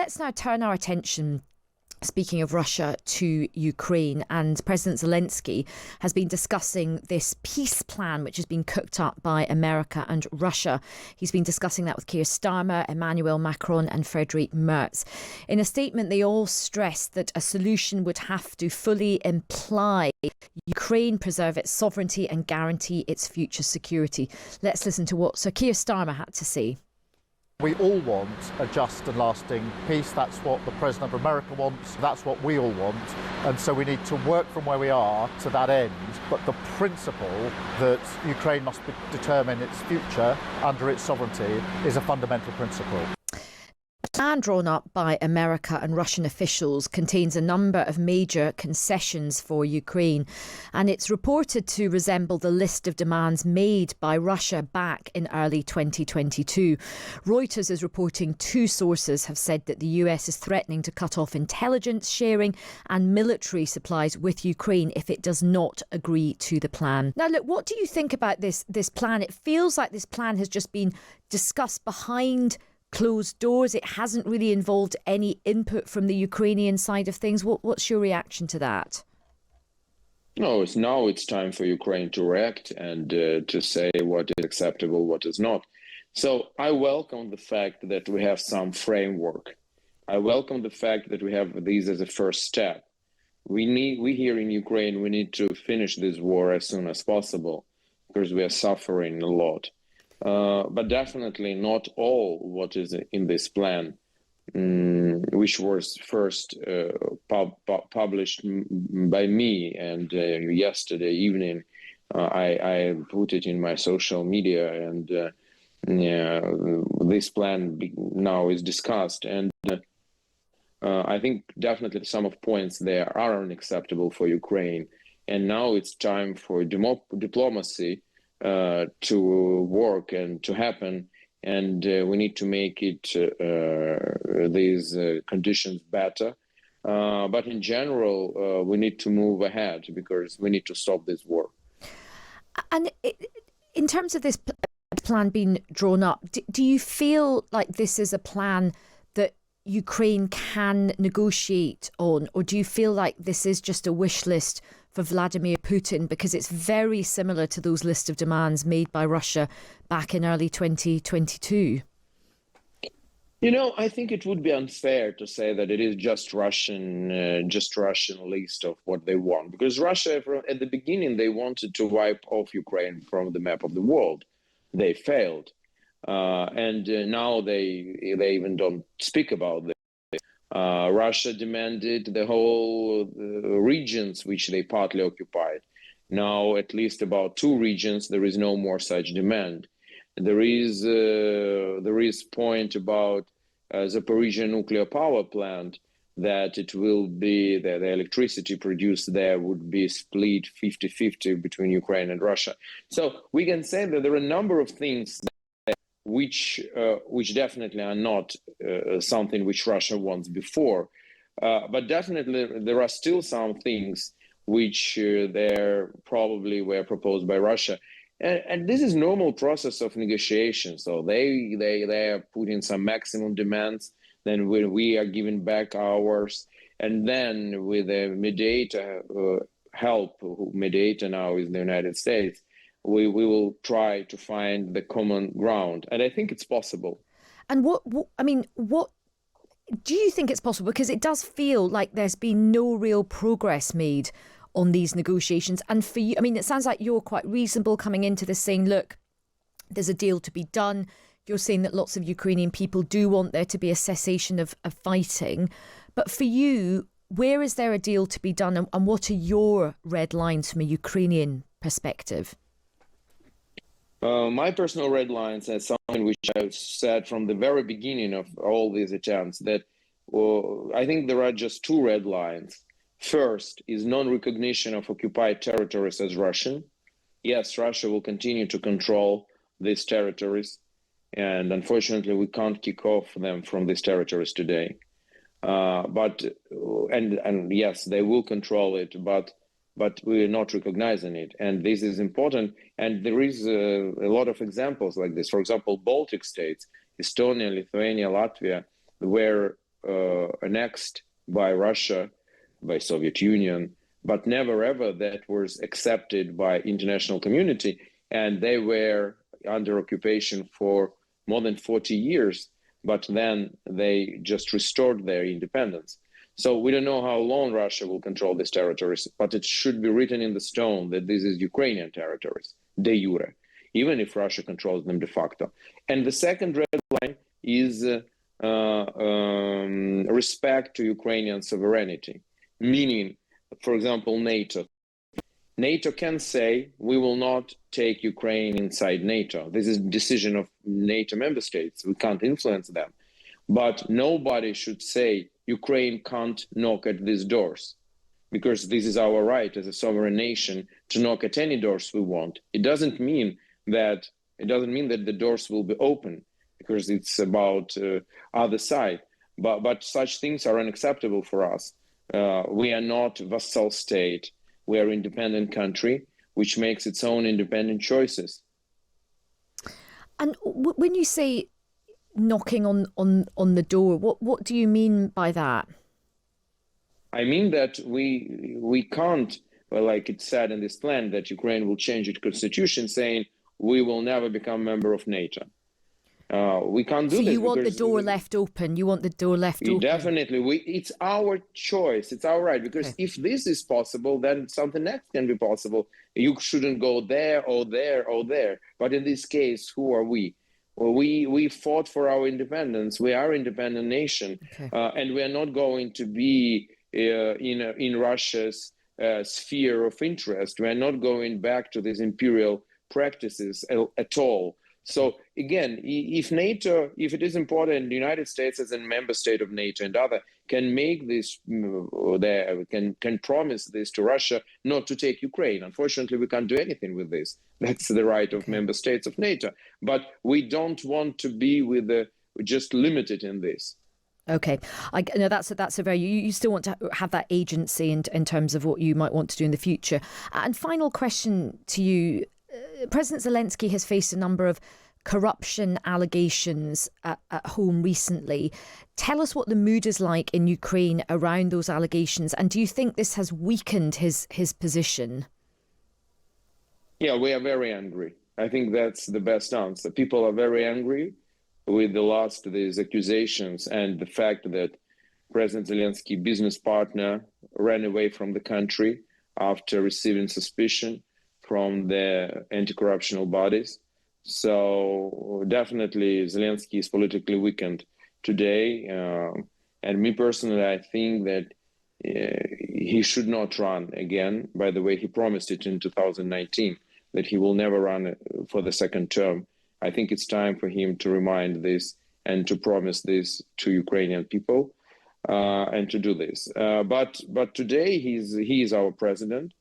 let's now turn our attention, speaking of Russia, to Ukraine. And President Zelensky has been discussing this peace plan which has been cooked up by America and Russia. He's been discussing that with Keir Starmer, Emmanuel Macron and Friedrich Merz. In a statement, they all stressed that a solution would have to fully imply Ukraine preserve its sovereignty and guarantee its future security. Let's listen to what Sir Keir Starmer had to say. We all want a just and lasting peace. That's what the President of America wants. That's what we all want. And so we need to work from where we are to that end. But the principle that Ukraine must determine its future under its sovereignty is a fundamental principle. The plan drawn up by America and Russian officials contains a number of major concessions for Ukraine, and it's reported to resemble the list of demands made by Russia back in early 2022. Reuters is reporting two sources have said that the US is threatening to cut off intelligence sharing and military supplies with Ukraine if it does not agree to the plan. Now, look, what do you think about this plan? It feels like this plan has just been discussed behind closed doors. It hasn't really involved any input from the Ukrainian side of things. What's your reaction to that? No, now it's time for Ukraine to react and to say what is acceptable, what is not. So I welcome the fact that we have some framework. I welcome the fact that we have these as a first step. We here in Ukraine, we need to finish this war as soon as possible because we are suffering a lot. But definitely not all what is in this plan, which was first published by me, and yesterday evening I put it in my social media, and this plan now is discussed, and I think definitely some of points there are unacceptable for Ukraine, and now it's time for diplomacy to work and to happen, and we need to make it these conditions better. But in general, we need to move ahead because we need to stop this war. And in terms of this plan being drawn up, do you feel like this is a plan that Ukraine can negotiate on, or do you feel like this is just a wish list for Vladimir Putin, because it's very similar to those list of demands made by Russia back in early 2022? You know, I think it would be unfair to say that it is just Russian list of what they want, because Russia, at the beginning, they wanted to wipe off Ukraine from the map of the world. They failed, and now they even don't speak about this. Russia demanded the whole regions which they partly occupied. Now, at least about 2 regions, there is no more such demand. There is point about Zaporizhzhia nuclear power plant, that it will be that the electricity produced there would be split 50-50 between Ukraine and Russia. So we can say that there are a number of things which definitely are not something which Russia wants before, but definitely there are still some things which there probably were proposed by Russia, and this is normal process of negotiation. So they are putting some maximum demands, then we are giving back ours, and then with the mediator help, who mediator now is the United States, we will try to find the common ground, and I think it's possible. And what do you think it's possible? Because it does feel like there's been no real progress made on these negotiations. And for you, I mean, it sounds like you're quite reasonable coming into this, saying, look, there's a deal to be done. You're saying that lots of Ukrainian people do want there to be a cessation of fighting. But for you, where is there a deal to be done, and what are your red lines from a Ukrainian perspective? My personal red lines are something which I've said from the very beginning of all these attempts, that I think there are just 2 red lines. First is non-recognition of occupied territories as Russian. Yes, Russia will continue to control these territories, and unfortunately we can't kick off them from these territories today. But yes, they will control it, but we are not recognizing it, and this is important. And there is a lot of examples like this. For example, Baltic states, Estonia, Lithuania, Latvia, where annexed by Russia, by Soviet Union, but never ever that was accepted by international community. And they were under occupation for more than 40 years, but then they just restored their independence. So we don't know how long Russia will control these territories, but it should be written in the stone that this is Ukrainian territories, de jure, even if Russia controls them de facto. And the second red line is respect to Ukrainian sovereignty, meaning, for example, NATO. NATO can say, we will not take Ukraine inside NATO. This is a decision of NATO member states. We can't influence them. But nobody should say, Ukraine can't knock at these doors, because this is our right as a sovereign nation to knock at any doors we want. It doesn't mean that the doors will be open, because it's about other side. But such things are unacceptable for us. We are not vassal state. We are an independent country which makes its own independent choices. And when you say knocking on the door, what do you mean by that? I mean that we can't, well, like it said in this plan, that Ukraine will change its constitution saying we will never become a member of NATO. We can't do this. So you want the door left open? You want the door left open? Definitely. It's our choice. It's our right. Because if this is possible, then something else can be possible. You shouldn't go there or there or there. But in this case, who are we? Well, we fought for our independence. We are an independent nation. And we are not going to be in Russia's sphere of interest. We are not going back to these imperial practices at all. So again, if it is important, the United States as a member state of NATO and other can make this, can promise this to Russia not to take Ukraine. Unfortunately, we can't do anything with this. That's the right of member states of NATO. But we don't want to be just limited in this. Okay, that's a very, you still want to have that agency in terms of what you might want to do in the future. And final question to you. President Zelensky has faced a number of corruption allegations at home recently. Tell us what the mood is like in Ukraine around those allegations, and do you think this has weakened his position? Yeah, we are very angry. I think that's the best answer. People are very angry with these accusations and the fact that President Zelensky, business partner, ran away from the country after receiving suspicion from the anti-corruptional bodies. So definitely Zelensky is politically weakened today. And me personally, I think that he should not run again. By the way, he promised it in 2019 that he will never run for the second term. I think it's time for him to remind this and to promise this to Ukrainian people and to do this. But today he is our president.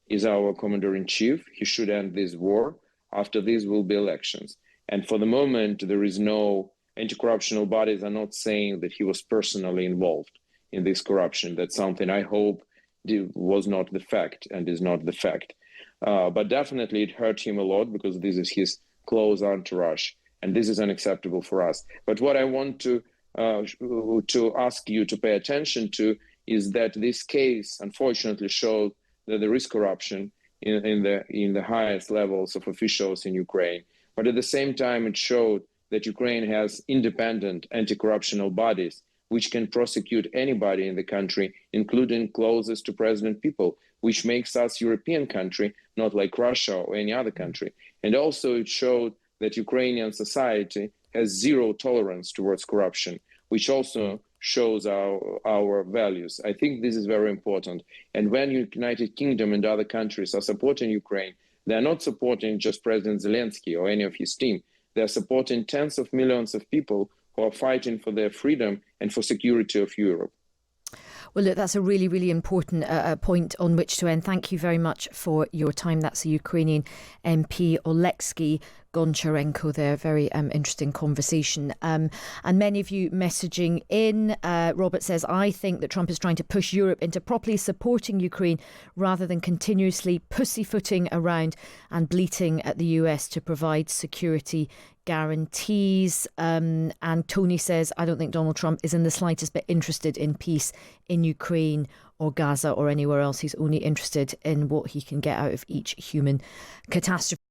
Is our commander-in-chief. He should end this war. After this will be elections. And for the moment, there is no anti-corruptional bodies are not saying that he was personally involved in this corruption. That's something I hope was not the fact and is not the fact. But definitely it hurt him a lot because this is his close entourage. And this is unacceptable for us. But what I want to ask you to pay attention to is that this case, unfortunately, showed that there is corruption in the highest levels of officials in Ukraine. But at the same time, it showed that Ukraine has independent anti-corruptional bodies which can prosecute anybody in the country, including closest to president people, which makes us European country, not like Russia or any other country. And also it showed that Ukrainian society has zero tolerance towards corruption, which also shows our values. I think this is very important. And when United Kingdom and other countries are supporting Ukraine, they're not supporting just President Zelensky or any of his team. They're supporting tens of millions of people who are fighting for their freedom and for security of Europe. Well, look, that's a really, really important point on which to end. Thank you very much for your time. That's the Ukrainian MP Oleksiy Goncharenko there. Very interesting conversation. And many of you messaging in. Robert says, I think that Trump is trying to push Europe into properly supporting Ukraine rather than continuously pussyfooting around and bleating at the US to provide security guarantees. And Tony says, I don't think Donald Trump is in the slightest bit interested in peace in Ukraine or Gaza or anywhere else. He's only interested in what he can get out of each human catastrophe.